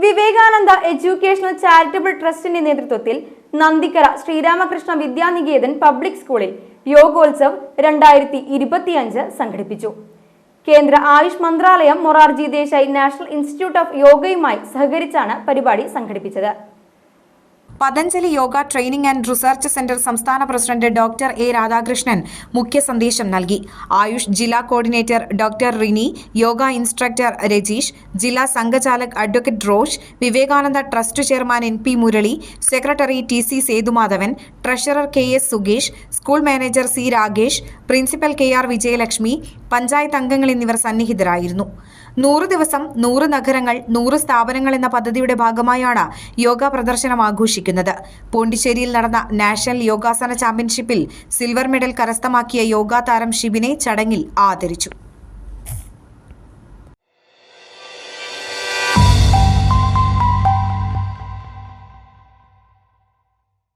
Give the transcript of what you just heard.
Vivekananda educational charitable ട്രസ്റ്റിന്റെ നേതൃത്വത്തിൽ Nandikkara Sri Ramakrishna Vidya Niketan public സ്കൂളിൽ യോഗോത്സവ് 2025 സംഘടിപ്പിച്ചു. കേന്ദ്ര ആയുഷ് മന്ത്രാലയം Morarji Desai national institute of യോഗയുമായി സഹകരിച്ചാണ് പരിപാടി സംഘടിപ്പിച്ചത്. Patanjali yoga training and research centre സംസ്ഥാന പ്രസിഡന്റ് ഡോക്ടർ എ രാധാകൃഷ്ണൻ മുഖ്യ സന്ദേശം നൽകി. ആയുഷ് ജില്ലാ coordinator doctor Rini, yoga instructor Rajeesh, ജില്ലാ സംഘചാലക് advocate Rosh, Vivekananda trust chairman NP Murali, secretary TC Sethumadhavan, treasurer KS സുഗേഷ്, school manager C Ragesh, principal KR Vijayalakshmi, panchayat അംഗങ്ങൾ എന്നിവർ സന്നിഹിതരായിരുന്നു. 100 ദിവസം 100 നഗരങ്ങൾ 100 സ്ഥാപനങ്ങൾ എന്ന പദ്ധതിയുടെ ഭാഗമായാണ് യോഗ പ്രദർശനം ആഘോഷിക്കുന്നത്. പോണ്ടിച്ചേരിയിൽ നടന്ന നാഷണൽ യോഗാസന ചാമ്പ്യൻഷിപ്പിൽ സിൽവർ മെഡൽ കരസ്ഥമാക്കിയ യോഗ താരം ഷിബിനെ ചടങ്ങിൽ ആദരിച്ചു.